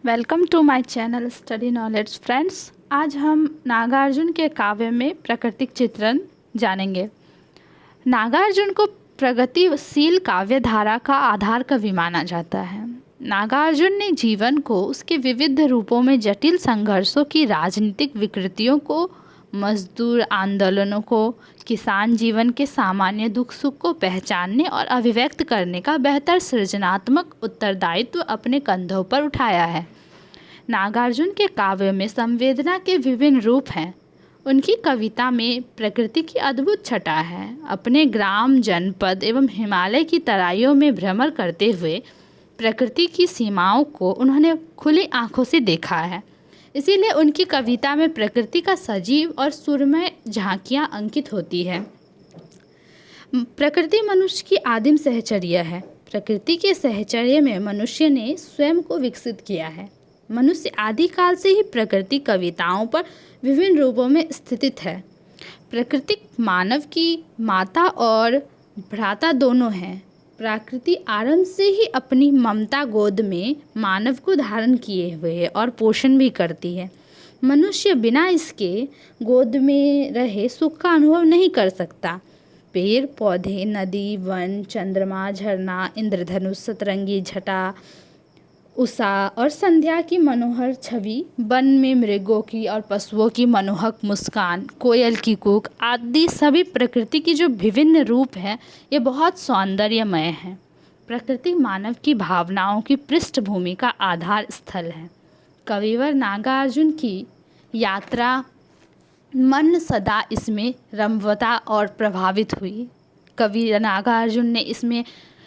Welcome to my channel study knowledge friends. आज हम नागार्जुन के काव्य में प्राकृतिक चित्रण जानेंगे। नागार्जुन को प्रगतिशील काव्य धारा का आधार कवि माना जाता है। नागार्जुन ने जीवन को उसके विविध रूपों में जटिल संघर्षों की राजनीतिक विकृतियों को, मजदूर आंदोलनों को, किसान जीवन के सामान्य दुख सुख को पहचानने और अभिव्यक्त करने का बेहतर सृजनात्मक उत्तरदायित्व अपने कंधों पर उठाया है। नागार्जुन के काव्य में संवेदना के विभिन्न रूप हैं। उनकी कविता में प्रकृति की अद्भुत छटा है। अपने ग्राम, जनपद एवं हिमालय की तराइयों में भ्रमण करते हुए प्रकृति की सीमाओं को उन्होंने खुली आंखों से देखा है। इसीलिए उनकी कविता में प्रकृति का सजीव और सुरमय झांकियाँ अंकित होती है। प्रकृति मनुष्य की आदिम सहचर्या है। प्रकृति के सहचर्य में मनुष्य ने स्वयं को विकसित किया है। मनुष्य आदिकाल से ही प्रकृति कविताओं पर विभिन्न रूपों में स्थित है। प्रकृति मानव की माता और भ्राता दोनों हैं। प्रकृति आरंभ से ही अपनी ममता गोद में मानव को धारण किए हुए है और पोषण भी करती है। मनुष्य बिना इसके गोद में रहे सुख का अनुभव नहीं कर सकता। पेड़ पौधे, नदी, वन, चंद्रमा, झरना, इंद्रधनुष, सतरंगी छटा, उषा और संध्या की मनोहर छवि, वन में मृगों की और पशुओं की मनोहक मुस्कान, कोयल की कूक आदि सभी प्रकृति की जो विभिन्न रूप हैं, ये बहुत सौंदर्यमय हैं। प्रकृति मानव की भावनाओं की पृष्ठभूमि का आधार स्थल है। कविवर नागार्जुन की यात्रा मन सदा इसमें रमवता और प्रभावित हुई। कवि नागार्जुन ने इसमें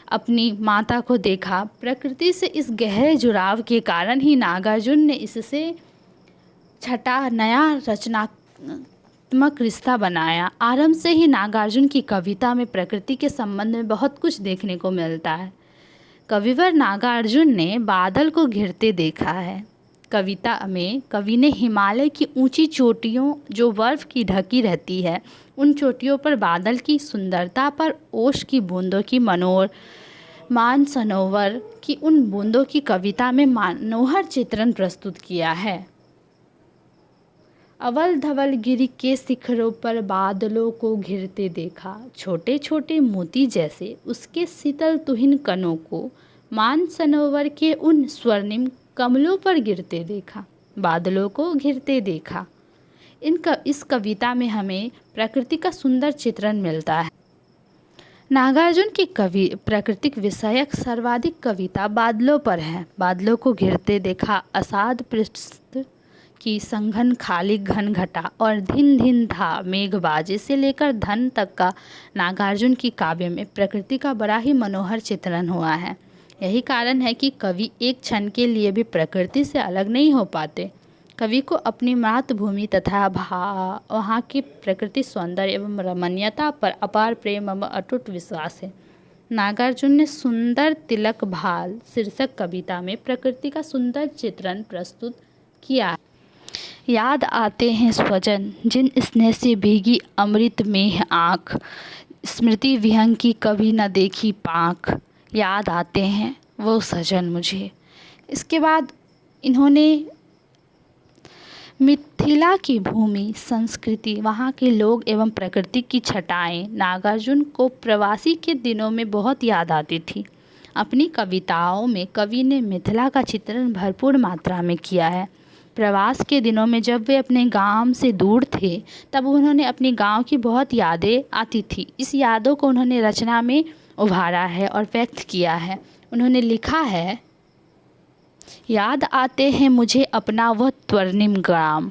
अपनी माता को देखा। प्रकृति से इस गहरे जुड़ाव के कारण ही नागार्जुन ने इससे छठा नया रचनात्मक रिश्ता बनाया। आरंभ से ही नागार्जुन की कविता में प्रकृति के संबंध में बहुत कुछ देखने को मिलता है। कविवर नागार्जुन ने बादल को घिरते देखा है। कविता में कवि ने हिमालय की ऊंची चोटियों जो बर्फ़ की ढकी रहती है, उन चोटियों पर बादल की सुंदरता पर ओश की बूंदों की मान सनोवर की उन बूंदों की कविता में मनोहर चित्रण प्रस्तुत किया है। अवल धवल गिरी के शिखरों पर बादलों को घिरते देखा, छोटे छोटे मोती जैसे उसके शीतल तुहिन कणों को मान सनोवर के उन स्वर्णिम कमलों पर गिरते देखा, बादलों को घिरते देखा। इस कविता में हमें प्रकृति का सुंदर चित्रण मिलता है। नागार्जुन की प्राकृतिक विषयक सर्वाधिक कविता बादलों पर है। बादलों को घिरते देखा, असाध पृष्ठ की संघन खाली घन घटा और धिन धिन धा मेघबाजे से लेकर धन तक का नागार्जुन की काव्य में प्रकृति का बड़ा ही मनोहर चित्रण हुआ है। यही कारण है कि कवि एक क्षण के लिए भी प्रकृति से अलग नहीं हो पाते। कवि को अपनी मातृभूमि तथा वहाँ की प्रकृति सौंदर्य एवं रमणीयता पर अपार प्रेम एवं अटूट विश्वास है। नागार्जुन ने सुंदर तिलक भाल शीर्षक कविता में प्रकृति का सुंदर चित्रण प्रस्तुत किया है। याद आते हैं स्वजन जिन स्नेह से भीगी अमृत में आँख, स्मृति विहंग की कभी न देखी पाँख, याद आते हैं वो सजन मुझे। इसके बाद इन्होंने मिथिला की भूमि, संस्कृति, वहाँ के लोग एवं प्रकृति की छटाएं नागार्जुन को प्रवासी के दिनों में बहुत याद आती थी। अपनी कविताओं में कवि ने मिथिला का चित्रण भरपूर मात्रा में किया है। प्रवास के दिनों में जब वे अपने गांव से दूर थे, तब उन्होंने अपने गांव की बहुत यादें आती थी। इस यादों को उन्होंने रचना में उभारा है और व्यक्त किया है। उन्होंने लिखा है, याद आते हैं मुझे अपना वह स्वर्णिम ग्राम,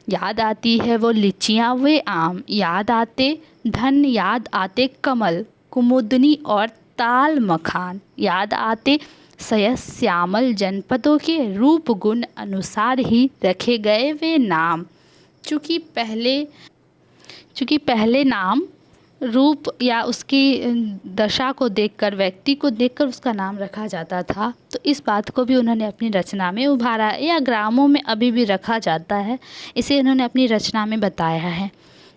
याद आती है वो लिचियाँ वे आम, याद आते धन, याद आते कमल, कुमुदनी और ताल मखान, याद आते सयस श्यामल जनपदों के रूप गुण अनुसार ही रखे गए वे नाम। चूँकि पहले नाम रूप या उसकी दशा को देखकर, व्यक्ति को देखकर उसका नाम रखा जाता था, तो इस बात को भी उन्होंने अपनी रचना में उभारा या ग्रामों में अभी भी रखा जाता है, इसे उन्होंने अपनी रचना में बताया है।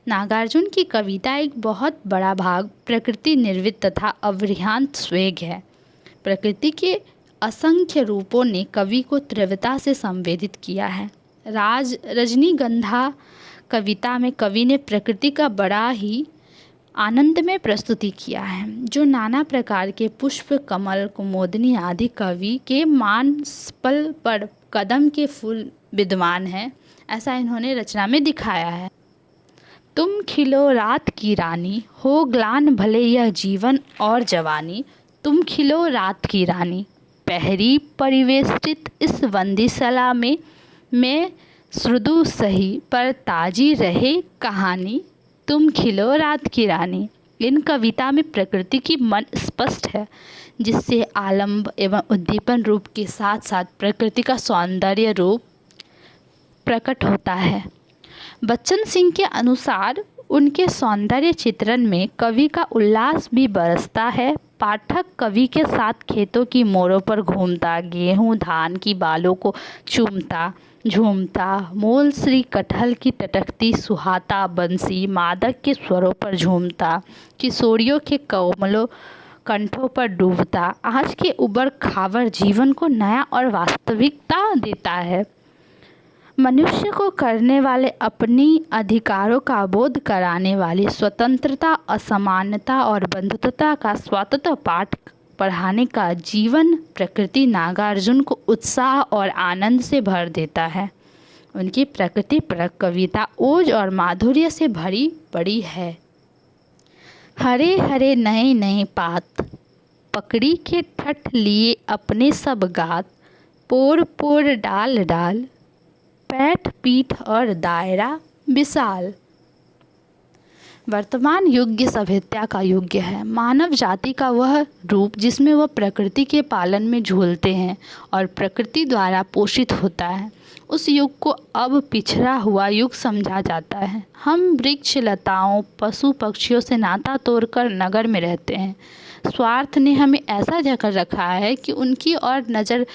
नागार्जुन की कविता एक बहुत बड़ा भाग प्रकृति निर्मित तथा अवरिहांत स्वेग है। प्रकृति के असंख्य रूपों ने कवि को तीव्रता से संवेदित किया है। रजनीगंधा कविता में कवि ने प्रकृति का बड़ा ही आनंदमय प्रस्तुति किया है, जो नाना प्रकार के पुष्प, कमल, कुमुदिनी आदि कवि के मानसपल पर कदम के फूल विद्यमान हैं, ऐसा इन्होंने रचना में दिखाया है। तुम खिलो रात की रानी, हो ग्लान भले यह जीवन और जवानी। तुम खिलो रात की रानी, पहरी परिवेष्टित इस वंदिशला में, मैं श्रुदु सही पर ताजी रहे कहानी। तुम खिलो रात की रानी। इन कविता में प्रकृति की मन स्पष्ट है, जिससे आलंब एवं उद्दीपन रूप के साथ साथ प्रकृति का सौंदर्य रूप प्रकट होता है। बच्चन सिंह के अनुसार उनके सौंदर्य चित्रण में कवि का उल्लास भी बरसता है। पाठक कवि के साथ खेतों की मोड़ों पर घूमता, गेहूं धान की बालों को चूमता, झूमता, मोल श्री कटहल की टटकती सुहाता बंसी मादक के स्वरों पर झूमता, किशोरियों के कोमलों कंठों पर डूबता, आज के उबड़ खाबड़ जीवन को नया और वास्तविकता देता है। मनुष्य को करने वाले अपनी अधिकारों का बोध कराने वाली स्वतंत्रता, असमानता और बंधुत्वता का स्वतंत्र पाठ पढ़ाने का जीवन प्रकृति नागार्जुन को उत्साह और आनंद से भर देता है। उनकी प्रकृति पर कविता ओज और माधुर्य से भरी पड़ी है। हरे हरे नए नए पात, पकड़ी के ठठ लिए अपने सब गात, पोर पोर डाल डाल, पैठ पीठ और दायरा विशाल। वर्तमान युग सभ्यता का युग है। मानव जाति का वह रूप जिसमें वह प्रकृति के पालन में झूलते हैं और प्रकृति द्वारा पोषित होता है, उस युग को अब पिछड़ा हुआ युग समझा जाता है। हम वृक्ष लताओं, पशु पक्षियों से नाता तोड़कर नगर में रहते हैं। स्वार्थ ने हमें ऐसा जकड़ रखा है कि उनकी और नज़र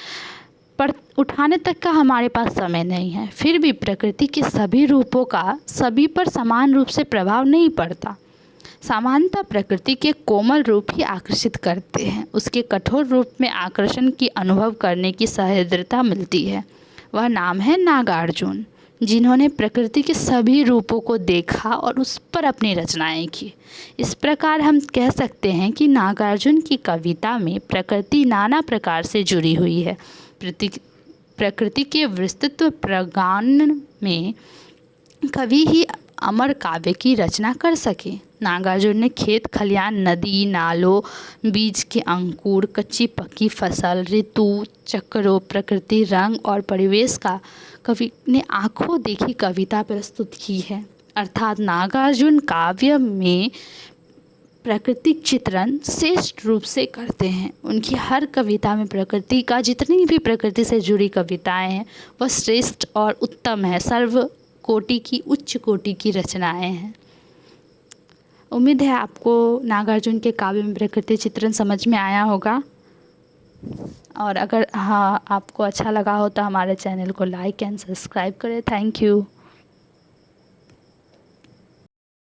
पर उठाने तक का हमारे पास समय नहीं है। फिर भी प्रकृति के सभी रूपों का सभी पर समान रूप से प्रभाव नहीं पड़ता। सामान्यतः प्रकृति के कोमल रूप ही आकर्षित करते हैं, उसके कठोर रूप में आकर्षण की अनुभव करने की सहृदयता मिलती है। वह नाम है नागार्जुन, जिन्होंने प्रकृति के सभी रूपों को देखा और उस पर अपनी रचनाएं की। इस प्रकार हम कह सकते हैं कि नागार्जुन की कविता में प्रकृति नाना प्रकार से जुड़ी हुई है। प्रकृति के विस्तृत प्रगान में कवि ही अमर काव्य की रचना कर सके। नागार्जुन ने खेत खलियान, नदी नालों, बीज के अंकुर, कच्ची पक्की फसल, ऋतु चक्रों, प्रकृति, रंग और परिवेश का कवि ने आंखों देखी कविता प्रस्तुत की है। अर्थात नागार्जुन काव्य में प्राकृतिक चित्रण श्रेष्ठ रूप से करते हैं। उनकी हर कविता में प्रकृति का, जितनी भी प्रकृति से जुड़ी कविताएं हैं, वह श्रेष्ठ और उत्तम है, सर्व कोटि की, उच्च कोटि की रचनाएं हैं। उम्मीद है आपको नागार्जुन के काव्य में प्रकृति चित्रण समझ में आया होगा। और अगर आपको अच्छा लगा हो तो हमारे चैनल को लाइक एंड सब्सक्राइब करें। Thank you.